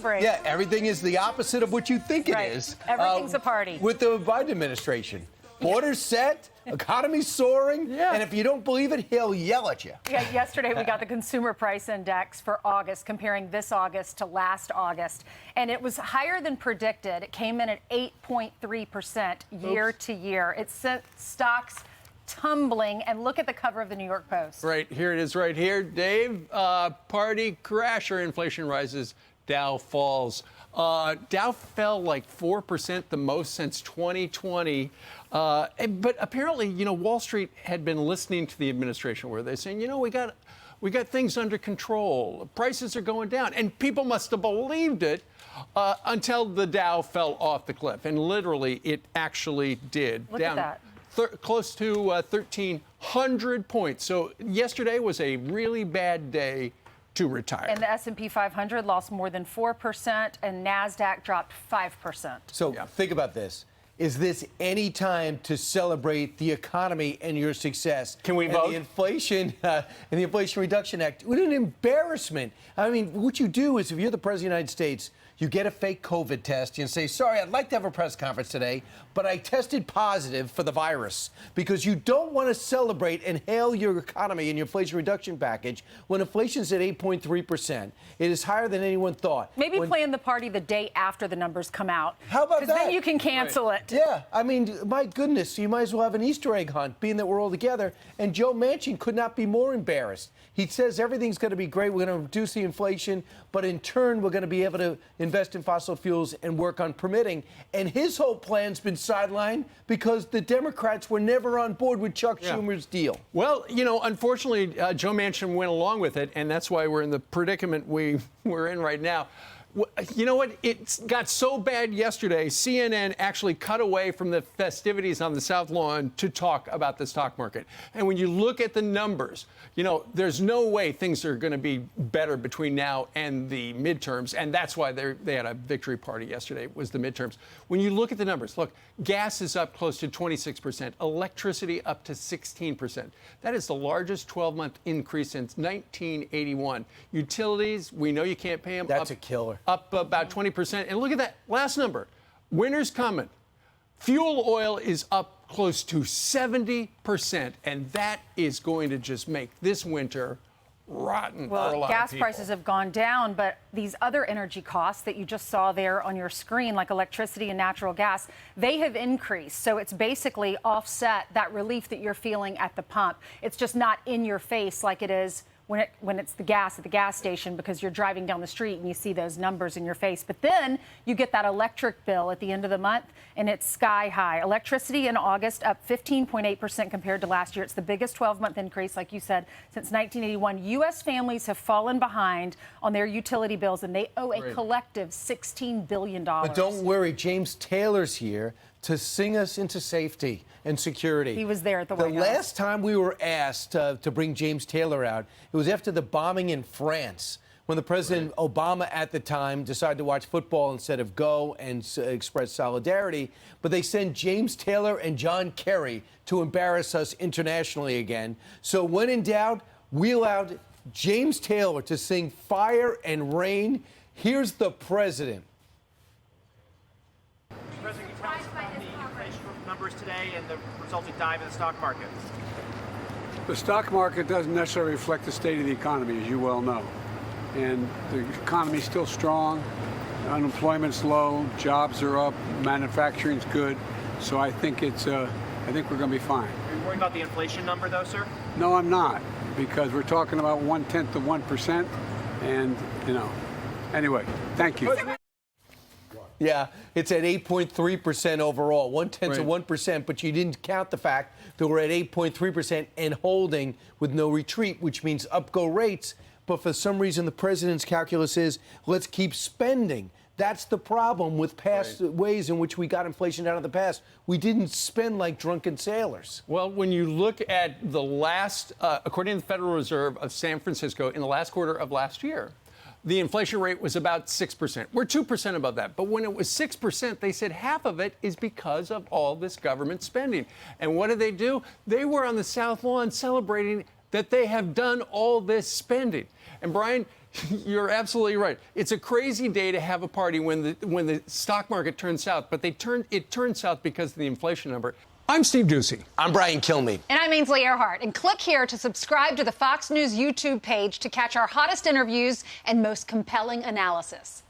celebrate. Yeah, everything is the opposite of what you think it is. Everything's a party. With the Biden administration. Borders set, economy soaring, and if you don't believe it, he'll yell at you. Yeah, yesterday we got the Consumer Price Index for August, comparing this August to last August, and it was higher than predicted. It came in at 8.3% year to year. It sent stocks tumbling, and look at the cover of the New York Post. Right, here it is right here, Dave. Party crasher, inflation rises, Dow falls. Dow fell like 4%, the most since 2020. But apparently, Wall Street had been listening to the administration where they're saying, we got things under control. Prices are going down. And people must have believed it until the Dow fell off the cliff. And literally, it actually did. Look at that. Close to 1,300 points. So yesterday was a really bad day to retire. And the S&P 500 lost more than 4%, and NASDAQ dropped 5%. So think about this. Is this any time to celebrate the economy and your success? Can we vote? The inflation and the Inflation Reduction Act. What an embarrassment. I mean, what you do is if you're the President of the United States, you get a fake COVID test and say, sorry, I'd like to have a press conference today, but I tested positive for the virus, because you don't want to celebrate and hail your economy and your inflation reduction package when inflation's at 8.3%. It is higher than anyone thought. Maybe plan the party the day after the numbers come out. How about that? Because then you can cancel it. Yeah, I mean, my goodness, you might as well have an Easter egg hunt, being that we're all together. And Joe Manchin could not be more embarrassed. He says everything's going to be great. We're going to reduce the inflation, but in turn, we're going to be able to invest in fossil fuels and work on permitting. And his whole plan's been sidelined because the Democrats were never on board with Chuck Schumer's deal. Well, unfortunately, Joe Manchin went along with it, and that's why we're in the predicament we're in right now. You know what? It got so bad yesterday, CNN actually cut away from the festivities on the South Lawn to talk about the stock market. And when you look at the numbers, there's no way things are going to be better between now and the midterms. And that's why they had a victory party yesterday, was the midterms. When you look at the numbers, look, gas is up close to 26%, electricity up to 16%. That is the largest 12-month increase since 1981. Utilities, we know you can't pay them. That's a killer. Up about 20%. And look at that last number. Winter's coming. Fuel oil is up close to 70%. And that is going to just make this winter rotten for a lot of people. Gas prices have gone down, but these other energy costs that you just saw there on your screen, like electricity and natural gas, they have increased. So it's basically offset that relief that you're feeling at the pump. It's just not in your face like it is when it's the gas at the gas station, because you're driving down the street and you see those numbers in your face. But then you get that electric bill at the end of the month, and it's sky high. Electricity in August up 15.8% compared to last year. It's the biggest 12-month increase, like you said, since 1981. U.S. families have fallen behind on their utility bills, and they owe a collective $16 billion. But don't worry, James Taylor's here to sing us into safety and security. He was there at the White House. The last time we were asked to bring James Taylor out, it was after the bombing in France, when the President Obama at the time decided to watch football instead of go and express solidarity. But they sent James Taylor and John Kerry to embarrass us internationally again. So when in doubt, we allowed James Taylor to sing Fire and Rain. Here's the president. President, can you tell us about the inflation numbers today and the resulting dive in the stock market? The stock market doesn't necessarily reflect the state of the economy, as you well know. And the economy's still strong, unemployment's low, jobs are up, manufacturing's good. So I think we're going to be fine. Are you worried about the inflation number, though, sir? No, I'm not, because we're talking about 0.1 of 1%, and anyway, thank you. Yeah, it's at 8.3% overall, 0.1 of 1%, but you didn't count the fact that we're at 8.3% and holding with no retreat, which means up go rates. But for some reason, the president's calculus is let's keep spending. That's the problem with past ways in which we got inflation out of the past. We didn't spend like drunken sailors. Well, when you look at the last, according to the Federal Reserve of San Francisco, in the last quarter of last year, the inflation rate was about 6%. We're 2% above that. But when it was 6%, they said half of it is because of all this government spending. And what did they do? They were on the South Lawn celebrating that they have done all this spending. And Brian, You're absolutely right. It's a crazy day to have a party when the stock market turns south, but it turned south because of the inflation number. I'm Steve Doocy. I'm Brian Kilmeade. And I'm Ainsley Earhardt. And click here to subscribe to the Fox News YouTube page to catch our hottest interviews and most compelling analysis.